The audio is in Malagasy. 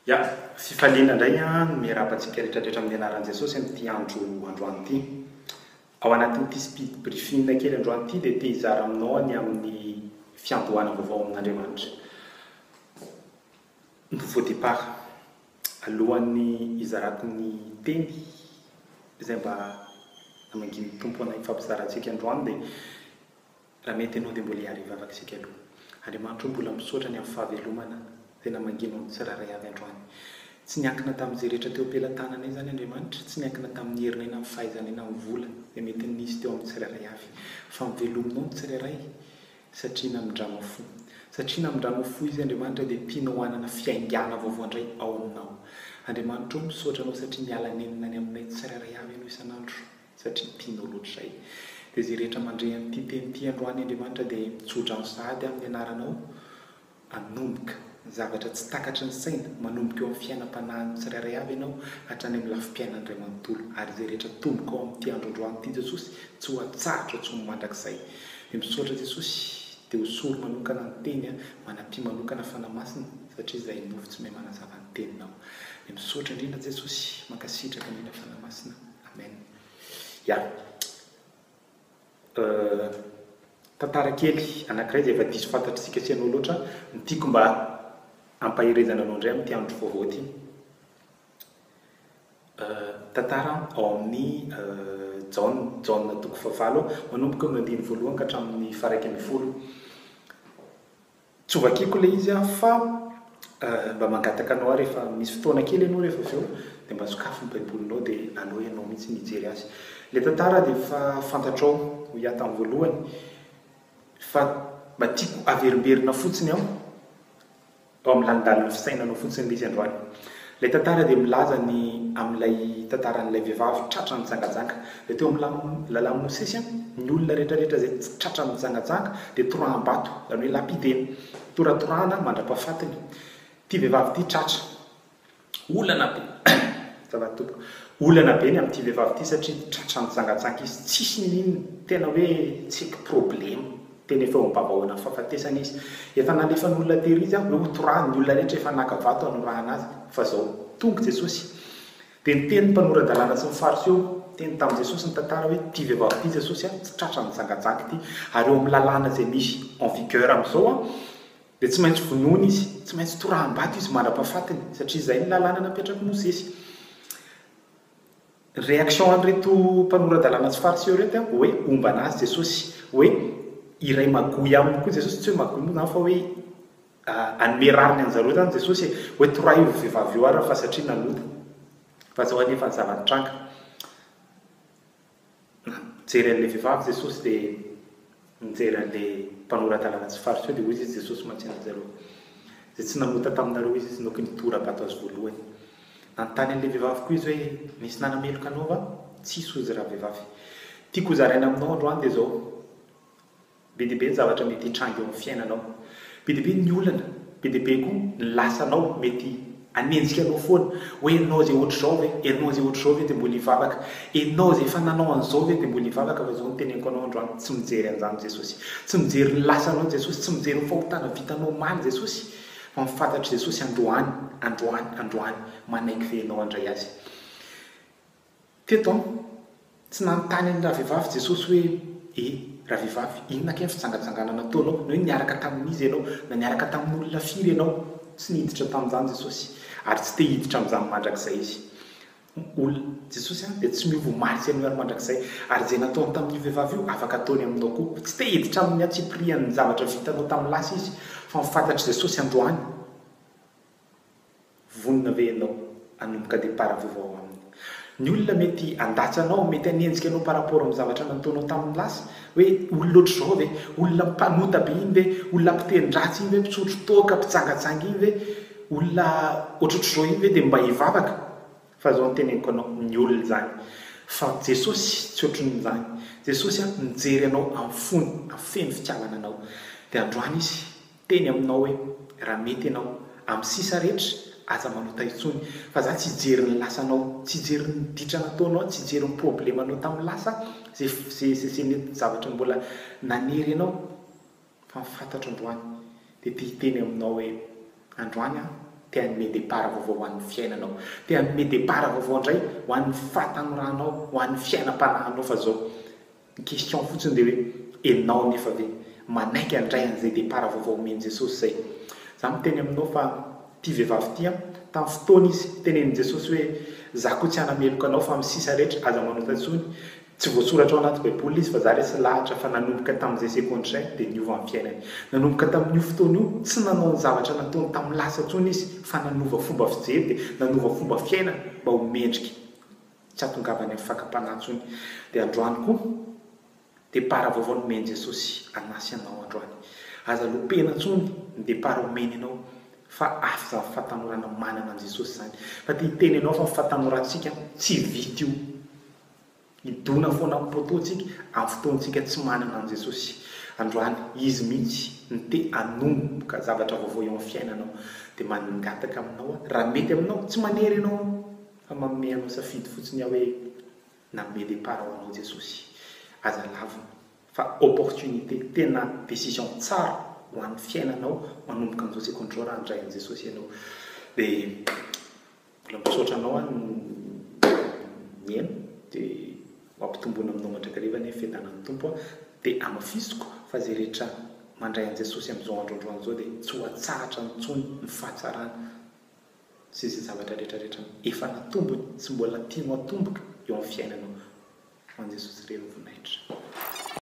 Ya, fifaliana ndray miarapantsika rehetrarehetra amin'ny anaran'i Jesosy amin'ity androany ity. Ao anatin'ity speed briefing kely androany ity dia te hizara aminao ny amin'ny fiandohana vaovao amin'Andriamanitra. Nouveau départ, alohan'ny hizarako ny teny izay mba namanginy tompo anay fampizarantsika androany dia raha mety ianao dia mbola hiariva afaka isika aloha. Andriamanitra mbola misaotra ny amin'ny fahavelomana tena mangino ny tsiraray avy androany. Tsy niankina tamin'izay rehetra teo am-pelantananay zany Andriamanitra, tsy niankina tamin'ny herinay na amin'ny fahaizanay na amin'ny vola dia mety nisy teo amin'ny tsiraray avy. Fa mivelominao ny tsiraray satria namindrano fo. Satria namindrano fo izy Andriamanitra dia tianao hanana fiaingana vaovao indray ao aminao. Andriamanitra misaotra anao satria miala nenina ny aminay tsiraray avy ianao isan'andro satria tianao loatra izay. Dia izay rehetra mandray amin'ity teny androany Andriamanitra dia mitsotra amin'ny sahady amin'ny anaranao hanomboka zavatra tsy takatry ny saina, manomboka eo amin'ny fiainam-panahin'ny tsirairay avy ianao hatrany amin'ny lafim-piainan'Andray manontolo. Ary izay rehetra tomboka ao amin'ity andro androany ity Jesosy tsy ho atsahatra tsy ho mandrakizay. Dia misaotra Jesosy dia hosolo manokana ny teny manampy manokana fanamasina satria izay nofo tsy mahay manazava ny teninao. Dia misaotra indrindra Jesosy mankasitraka indrindra fanamasina. Amen. Ya. Tantara kely anankiray izay efa diso fantatritsika sy ianao loatra ny tiako mba ampahirezana anao indray amin'ity andro vaovao ity. Tantara ao amin'ny Jaona 9:9 manomboka amin'ny 1:1 ka hatramin'ny 1:10. Tsy hovakiako ilay izy fa mba mangataka anao rehefa misy fotoana kely ianao rehefa avy eo dia mba sokafo ny baibolinao dia aleo ianao mihitsy mijery azy. Ilay tantara dia efa fantatrao ho ia tamin'ny voalohany fa mba tiako averimberina fotsiny ao amin'ny lanindalina fisainanao fotsiny izy androany. Ilay tantara dia milaza ny amin'ilay tantaran'ilay vehivavy tratra mijangajanga. Dia teo amin'ny lalàn'i Mosesy ny olona rehetrarehetra izay tsy tratra mijangajanga dia toraham-bato, izany hoe lapidena, toratorahana mandra-pahafatiny. Ity vehivavy ity tratra, olana be zava-toko, olana be ny amin'ity vehivavy ity satria tratra mijangajanga izy, tsisy n'inona tena hoe tsy haiko problema. Tena efa mibavahoana ny fahafatesana izy. Efa nalefa ny olona tery izy hoe hotorahany ny olona rehetra efa naka vato hanorahana azy. Fa izao tonga Jesosy. Dia niteny ny mpanorandalàna sy ny fariseo, teny tamin'i Jesosy ny tantara hoe ity vehivavy ity Jesosy tsy tratra mijangajanga ity. Ary eo amin'ny lalàna izay misy en vigueur amin'izao dia tsy maintsy vonoina izy, tsy maintsy toraham-bato izy mandra-pahafatiny satria izay ny lalàna napetraky Mosesy. Réaction an'ireto mpanorandalàna sy fariseo reto hoe omba anazy Jesosy hoe iray magoy aminy koa Jesosy, tsy hoe magoy moa zany fa hoe anome rariny an'zareo zany Jesosy hoe torahy io vehivavy io ary fa satria nanota. Fa izao anefa ny zavanitranga. Mijery an'ilay vehivavy Jesosy dia mijery an'ilay mpanorandalàna sy fariseo dia hoy izy Jesosy mantsy an'zareo. Izay tsy nanota taminareo izy naoka nitora-bato azy voalohany. Nanontany an'ilay vehivavy koa izy hoe misy nanameloka anao va? Tsisy hozy raha vehivavy. Tiako hozaraina aminao androany dia izao. Be dia be ny zavatra mety hitrangy eo amin'ny fiainanao. Be dia be ny olana, be dia be koa ny lasanao mety hanenjika anao foana. Hoe ianao izay ohatr'izao ve? Ianao izay ohatr'izao ve dia mbola hivavaka? Ianao izay efa nanao an'izao ve dia mbola hivavaka? Fa izao no teneniko anao androany, tsy mijery an'izany Jesosy. Tsy mijery ny lasanao Jesosy, tsy mijery ny fahotana vitanao maly Jesosy. Fa mifantatry Jesosy androany manaiky ve ianao handray azy. Teto tsy nanontany ny raha vehivavy Jesosy hoe raha vehivavy, inona ke ny fitsangatsanganana nataonao? Na hoe niaraka tamin'izy ianao, na niaraka tamin'olona firy ianao? Tsy niditra tamin'izany Jesosy, ary tsy te hiditra amin'izany mandrakizay izy. Jesosy dia tsy miova marsy an'io ary mandrakizay, ary izay nataony tamin'io vehivavy io afaka ataony aminao koa. Tsy te hiditra amin'ny atsipirian'ny zavatra vitanao tamin'ny lasa izy, fa mifantatry Jesosy androany. Vonona ve ianao hanomboka départ vaovao aminy? Ny olona mety andatsanao, mety hanenjika anao par rapport amin'ny zavatra nataonao tamin'ny lasa, hoe olona ohatr'izao ve? Olona mpanota be iny ve? Olona mpitenin-dratsy iny ve? Mpisotro toaka, mpitsangajanga iny ve? Olona ohatr'izao iny ve dia mba hivavaka? Fa izao no teneniko anao, ny olona izany. Fa Jesosy tsy ohatran'izany. Jesosy mijery anao amin'ny fony, amin'ny feno fitiavana anao. Dia androany izy teny aminao hoe raha mety ianao amin'ny sisa rehetra aza manota intsony. Fa za tsy hijery ny lasanao, tsy hijery ny ditra nataonao, tsy hijery ny problemanao tamin'ny lasa, zay zavatra mbola nanery ianao, fa mifantatra androany. Dia tia hiteny aminao hoe androany te hanome départ vaovao ho an'ny fiainanao, te hanome départ vaovao indray ho an'ny fahatanoranao, ho an'ny fiainam-panahinao. Fa zao ny question fotsiny dia hoe enao nefa ve manaiky handray an'izay départ vaovao omeny Jesosy zay. Za miteny aminao fa ty vehivavy ty tamin'ny fotoana izy tenenin Jesosy hoe za koa tsy hanameloka anao fa amin'ny sisa rehetra aza manao tantsony. Tsy voasoratra ao anaty baiboly izy fa za resy lahatra fa nanomboka tamin'izay seconde day dia niova amin'ny fiainany. Nanomboka tamin'io fotoana io tsy nanao ny zavatra nataony tamin'ny lasa ntsony izy fa nanova fomba fijery dia nanova fomba fiainana mba ho mendrika tsy hatongavany amin'ny fakam-panahy ntsony. Dia androany koa départ vaovao nomeny Jesosy anasy anao androany. Aza lopena ntsony ny départ omeny anao fa afaka fahatanorana manana an' Jesosy zany. Fa ty hiteny anao fa ny fahatanorantsika tsy vity io. Idona foana amin'ny potoantsika amin'ny fotoantsika tsy manana an' Jesosy. Androany izy mihitsy ny te hanomboka zavatra vaovao eo amin'ny fiainanao dia mangataka aminao raha mety aminao tsy manery ianao fa manome anao safidy fotsiny aho hoe nanome départ ho anao Jesosy. Aza lavina fa opportunité tena décision tsara ho an'ny fiainanao manomboka amin'izao seconde raha handray an'i Jesosy ianao. Dia mbola misaotra anao ny eno dia mampitombona aminao mandrakariva ny fiadanan'ny tompo dia amafisoko fa zay rehetra mandray an'i Jesosy amin'izao androandroany izao dia tsy ho atsahatra intsony ny fahatsarana sy izay zavatra rehetrarehetra efa natombony sy mbola tianao atomboka eo amin'ny fiainanao. Ho an'i Jesosy irery voninahitra.